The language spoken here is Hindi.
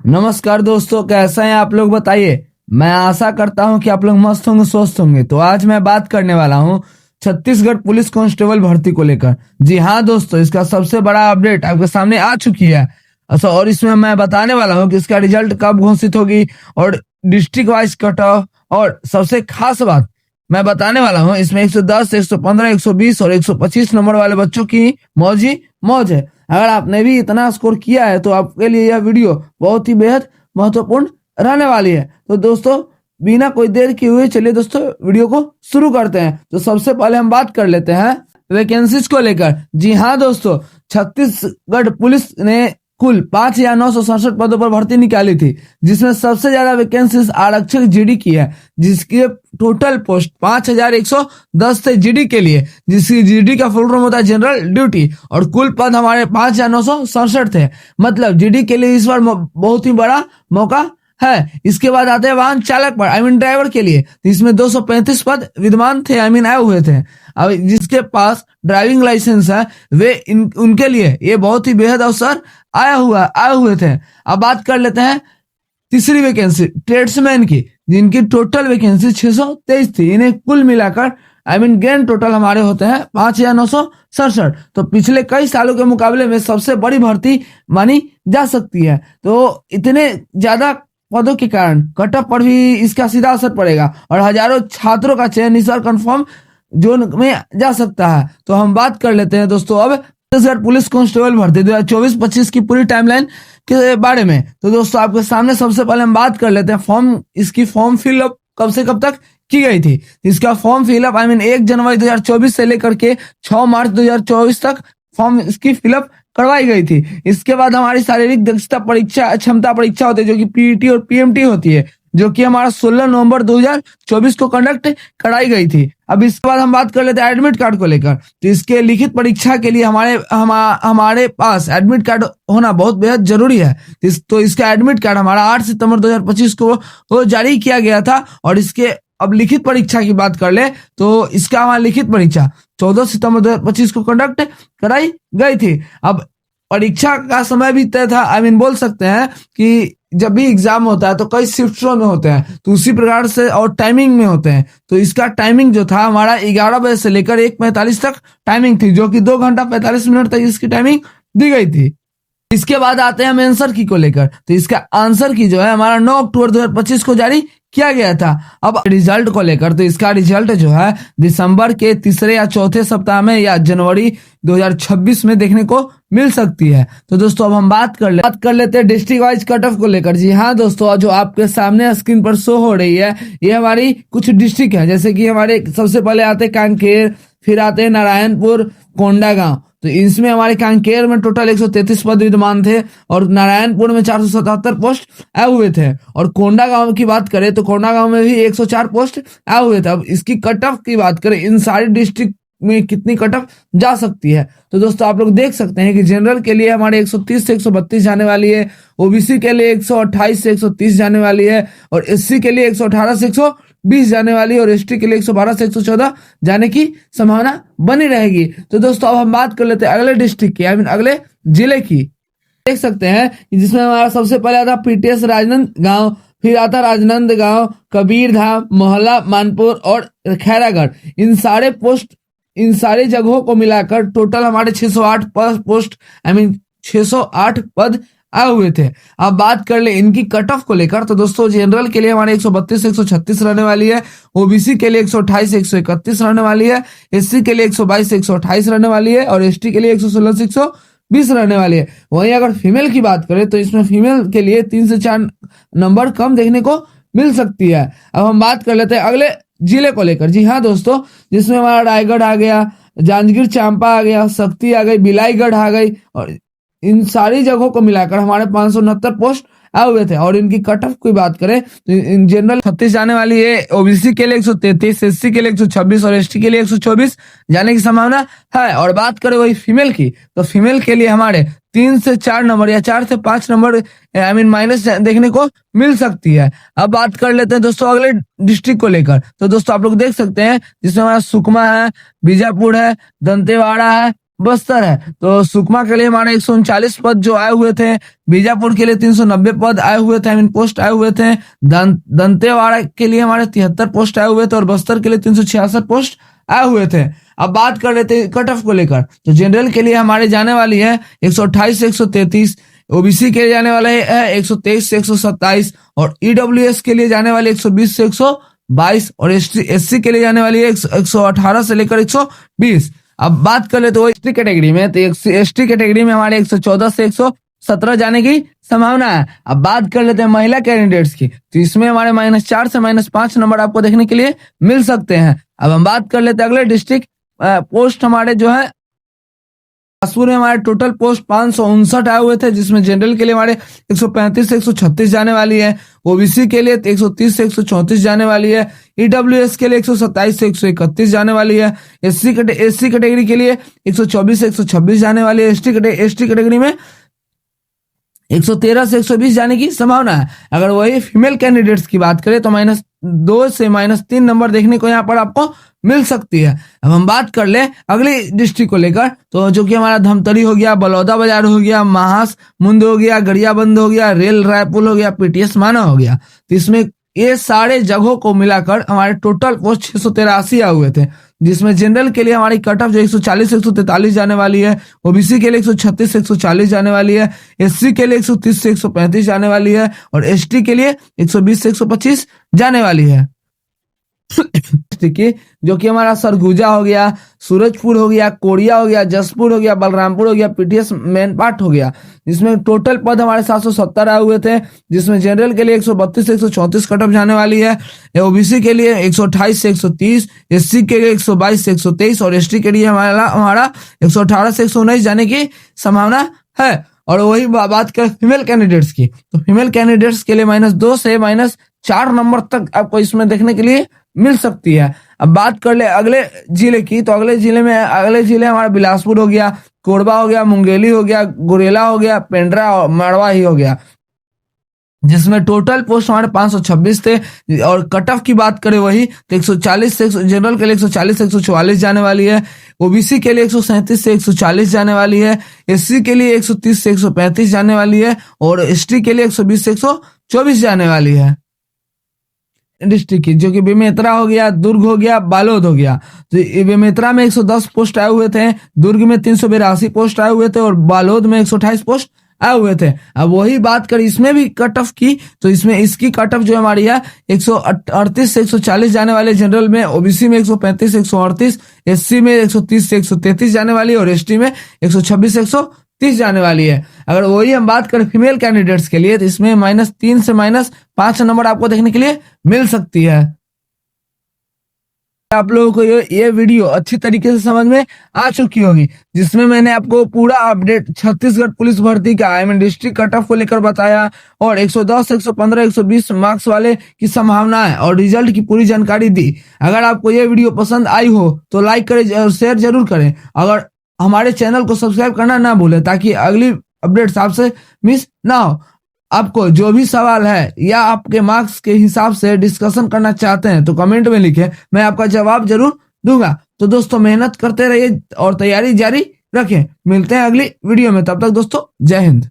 नमस्कार दोस्तों, कैसे हैं आप लोग बताइए। मैं आशा करता हूं कि आप लोग मस्त होंगे, स्वस्थ होंगे। तो आज मैं बात करने वाला हूं छत्तीसगढ़ पुलिस कांस्टेबल भर्ती को लेकर। जी हाँ दोस्तों, इसका सबसे बड़ा अपडेट आपके सामने आ चुकी है। अच्छा, और इसमें मैं बताने वाला हूं कि इसका रिजल्ट कब घोषित होगी और डिस्ट्रिक्ट वाइज कट ऑफ। और सबसे खास बात मैं बताने वाला हूं, इसमें 110, 115, 120 और 125 नंबर वाले बच्चों की मौज है। अगर आपने भी इतना स्कोर किया है तो आपके लिए यह वीडियो बहुत ही बेहद महत्वपूर्ण रहने वाली है। तो दोस्तों, बिना कोई देर किए हुए चलिए दोस्तों वीडियो को शुरू करते हैं। तो सबसे पहले हम बात कर लेते हैं वैकेंसीज को लेकर। जी हाँ दोस्तों, छत्तीसगढ़ पुलिस ने कुल 5,967 पदों पर भर्ती निकाली थी, जिसमें सबसे ज्यादा वैकेंसीज आरक्षक जीडी की है, जिसके टोटल पोस्ट 5,110 थे जीडी के लिए, जिसकी जीडी का फुल फॉर्म होता है जनरल ड्यूटी। और कुल पद हमारे 5,967 थे। मतलब जीडी के लिए इस बार बहुत ही बड़ा मौका है। इसके बाद आते हैं वाहन चालक पर, ड्राइवर के लिए। तो इसमें 235 पद विद्यमान थे, आए हुए थे। अब जिसके पास ड्राइविंग लाइसेंस है वे उनके लिए ये बहुत ही बेहद अवसर आए हुए थे। अब बात कर लेते हैं तीसरी वैकेंसी ट्रेड्समैन की, जिनकी टोटल वैकेंसी 623 थी। इन्हें कुल मिलाकर ग्रैंड टोटल हमारे होते हैं 5,967। तो पिछले कई सालों के मुकाबले में सबसे बड़ी भर्ती मानी जा सकती है। तो इतने ज्यादा पदों के कारण कट ऑफ पर भी इसका सीधा असर पड़ेगा और हजारों छात्रों का चयन इस बार कन्फर्म जोन में जा सकता है। तो हम बात कर लेते हैं दोस्तों अब छत्तीसगढ़ पुलिस कांस्टेबल भर्ती 2024-25 की पूरी टाइमलाइन के बारे में। तो दोस्तों, आपके सामने सबसे पहले हम बात कर लेते हैं इसकी फॉर्म फिलअप कब से कब तक की गई थी। इसका फॉर्म फिलअप 1 जनवरी 2024 से लेकर के 6 मार्च 2024 तक फॉर्म इसकी फिलअप करवाई गई थी। इसके बाद हमारी शारीरिक दक्षता परीक्षा, क्षमता परीक्षा होती है, जो कि पीईटी और पीएमटी होती है, जो कि हमारा 16 नवंबर 2024 को कंडक्ट कराई गई थी। अब इसके बाद हम बात कर लेते हैं एडमिट कार्ड को लेकर। तो इसके लिखित परीक्षा के लिए हमारे पास एडमिट कार्ड होना बहुत बेहद जरूरी है। तो इसका एडमिट कार्ड हमारा 8 सितंबर 2025 को जारी किया गया था। और इसके अब लिखित परीक्षा की बात कर ले तो इसका हमारा लिखित परीक्षा 14 सितंबर 2025 को कंडक्ट कराई गई थी। अब परीक्षा का समय भी तय था। बोल सकते हैं कि जब भी एग्जाम होता है तो कई शिफ्टों में होते हैं, तो उसी प्रकार से और टाइमिंग में होते हैं। तो इसका टाइमिंग जो था हमारा 11 बजे से लेकर 1:45 तक टाइमिंग थी, जो कि 2 घंटा 45 मिनट तक इसकी टाइमिंग दी गई थी। इसके बाद आते हैं हम आंसर की को लेकर। तो इसका आंसर की जो है हमारा 9 अक्टूबर 2025 को जारी किया गया था। अब रिजल्ट को लेकर, तो इसका रिजल्ट जो है दिसंबर के तीसरे या चौथे सप्ताह में या जनवरी 2026 में देखने को मिल सकती है। तो दोस्तों, अब हम बात कर लेते हैं डिस्ट्रिक्ट वाइज कट ऑफ को लेकर। जी हाँ दोस्तों, जो आपके सामने स्क्रीन पर शो हो रही है ये हमारी कुछ डिस्ट्रिक्ट है। जैसे कि हमारे सबसे पहले आते हैं कांकेर, फिर आते हैं नारायणपुर, कोंडागांव। तो इसमें हमारे कांकेर में टोटल 133 पद विद्यमान थे और नारायणपुर में 477 पोस्ट आए हुए थे। और कोंडागांव की बात करें तो कोंडागांव में भी 104 पोस्ट आए हुए थे। अब इसकी कट ऑफ की बात करें, इन सारी डिस्ट्रिक्ट में कितनी कट ऑफ जा सकती है, तो दोस्तों आप लोग देख सकते हैं कि जनरल के लिए हमारे 130 से 132 जाने वाली है, ओबीसी के लिए 128 से 130 जाने वाली है, और एससी के लिए 118 से 120 जाने वाली है, और एसटी के लिए 112 से 114 जाने की संभावना बनी रहेगी। तो दोस्तों, अब हम बात कर लेते हैं अगले डिस्ट्रिक्ट की, अगले जिले की। देख सकते हैं जिसमें हमारा सबसे पहले आता पीटीएस राजनांदगांव, फिर आता राजनांदगांव, कबीरधाम, मोहल्ला, मानपुर और खैरागढ़। इन सारे जगहों को मिलाकर टोटल हमारे 608 पोस्ट 608 पद आए हुए थे। अब बात कर ले इनकी कट ऑफ को लेकर। तो दोस्तों, जनरल के लिए हमारे 132 से 136 रहने वाली है, ओबीसी के लिए 128 से 131 रहने वाली है, एससी के लिए 122 से 128 रहने वाली है, और एसटी के लिए 116 से 120 रहने वाली है। वहीं अगर फीमेल की बात करें तो इसमें फीमेल के लिए 3 से 4 नंबर कम देखने को मिल सकती है। अब हम बात कर लेते हैं अगले जिले को लेकर। जी हाँ दोस्तों, जिसमें हमारा रायगढ़ आ गया, जांजगीर चांपा आ गया, शक्ति आ गई, बिलाईगढ़ आ गई, और इन सारी जगहों को मिलाकर हमारे 569 पोस्ट आए हुए थे। और इनकी कट ऑफ की बात करें तो इन जनरल 36 जाने वाली है, ओबीसी के लिए 133, एससी के लिए 126 और एसटी के लिए 124 जाने की संभावना है। और बात करें वही फीमेल की, तो फीमेल के लिए हमारे 3 से 4 नंबर या 4 से 5 नंबर माइनस देखने को मिल सकती है। अब बात कर लेते हैं दोस्तों अगले डिस्ट्रिक्ट को लेकर। तो दोस्तों आप लोग देख सकते हैं जिसमें हमारा सुकमा है, बीजापुर है, दंतेवाड़ा है, बस्तर है। तो सुकमा के लिए हमारे 139 पद जो आए हुए थे, बीजापुर के लिए 390 पद आए हुए थे, पोस्ट आए हुए थे, दंतेवाड़ा के लिए हमारे 73 पोस्ट आए हुए थे और बस्तर के लिए 366 पोस्ट आए हुए थे। अब बात कर लेते हैं कट ऑफ को लेकर। तो जनरल के लिए हमारे जाने वाली है 128 से 133, ओबीसी के लिए जाने वाला है 123 से 127 और ईडब्ल्यूएस के लिए जाने वाले 120 से 122 और एससी के लिए जाने वाली है 118 से लेकर 120। अब बात कर ले तो एसटी कैटेगरी में, तो एसटी कैटेगरी में हमारे 114 से 117 जाने की संभावना है। अब बात कर लेते हैं महिला कैंडिडेट्स की, तो इसमें हमारे -4 से -5 नंबर आपको देखने के लिए मिल सकते हैं। अब हम बात कर लेते हैं अगले डिस्ट्रिक्ट पोस्ट हमारे जो है बिलासपुर में हमारे टोटल पोस्ट 559 आए हुए थे, जिसमें जनरल के लिए हमारे 135 से 136 जाने वाली है, ओबीसी के लिए 130 से 134 जाने वाली है, ईडब्ल्यूएस के लिए 127 से 131 जाने वाली है, एससी कैटेगरी के लिए 124 से 126 जाने वाली है, एसटी कैटेगरी में 113 से 120 जाने की संभावना है। अगर वही फीमेल कैंडिडेट्स की बात करें तो -2 से -3 नंबर देखने को यहाँ पर आपको मिल सकती है। अब हम बात कर ले अगली डिस्ट्रिक्ट को लेकर, तो जो कि हमारा धमतरी हो गया, बलौदा बाजार हो गया, महास मुंद हो गया, गरियाबंद हो गया, रेल रायपुर हो गया, पीटीएस माना हो गया। तो इसमें ये सारे जगहों को मिलाकर हमारे टोटल पोस्ट 683 आए हुए थे, जिसमें जनरल के लिए हमारी कट ऑफ जो 140 से 143 जाने वाली है, ओबीसी के लिए 136 से 140 जाने वाली है, एससी के लिए 130 से 135 जाने वाली है और एसटी के लिए 120 से 125 जाने वाली है। की जो कि हमारा सरगुजा हो गया, सूरजपुर हो गया, कोरिया हो गया, जसपुर हो गया, बलरामपुर हो गया, पीटीएस मेन पार्ट हो गया, जिसमें टोटल पद हमारे 770 आए हुए थे, जिसमें जनरल के लिए 132 से 134 कट ऑफ जाने वाली है, ओबीसी के लिए 128 से 130, एससी के लिए 122 से 123 और एसटी के लिए हमारा 118 से 119 जाने की संभावना है। और वही बात करें फीमेल कैंडिडेट्स की, तो फीमेल कैंडिडेट्स के लिए -2 से -4 नंबर तक आपको इसमें देखने के लिए मिल सकती है। अब बात कर ले अगले जिले की, तो अगले जिले हमारा बिलासपुर हो गया, कोरबा हो गया, मुंगेली हो गया, गुरेला हो गया, पेंड्रा और मड़वा ही हो गया, जिसमें टोटल पोस्ट हमारे 526 थे। और कट ऑफ की बात करें वही तो 140 से जनरल के लिए 140 से 144 जाने वाली है, ओबीसी के लिए 137 से 140 जाने वाली है, एससी के लिए 130 से 135 जाने वाली है और एसटी के लिए 120 से 124 जाने वाली है। डिस्ट्रिक्ट की जो कि बेमेतरा हो गया, दुर्ग हो गया, बालोद हो गया, तो बेमेतरा में 110 पोस्ट आए हुए थे, दुर्ग में 382 पोस्ट आए हुए थे और बालोद में 128 पोस्ट आए हुए थे। अब वही बात करें इसमें भी कट ऑफ की, तो इसमें इसकी कट ऑफ जो हमारी है 138 से 140 जाने वाले जनरल में, ओबीसी में 135 से 138, एससी में 130 से 133 जाने वाली है और एसटी में 126 से 130 जाने वाली है। अगर वही हम बात करें फीमेल कैंडिडेट्स के लिए, तो इसमें -3 से -5 नंबर आपको देखने के लिए मिल सकती है। आप लोगों को ये वीडियो अच्छी तरीके से समझ में आ चुकी होगी, जिसमें मैंने आपको पूरा अपडेट छत्तीसगढ़ पुलिस भर्ती का डिस्ट्रिक्ट कट ऑफ को लेकर बताया और 110, 115, 120 मार्क्स वाले की संभावना है और रिजल्ट की पूरी जानकारी दी। अगर आपको ये वीडियो पसंद आई हो तो लाइक करें और शेयर जरूर करें। अगर हमारे चैनल को सब्सक्राइब करना ना भूलें ताकि अगली अपडेट्स आपसे मिस ना हो। आपको जो भी सवाल है या आपके मार्क्स के हिसाब से डिस्कशन करना चाहते हैं तो कमेंट में लिखें, मैं आपका जवाब जरूर दूंगा। तो दोस्तों मेहनत करते रहिए और तैयारी जारी रखें। मिलते हैं अगली वीडियो में, तब तक दोस्तों जय हिंद।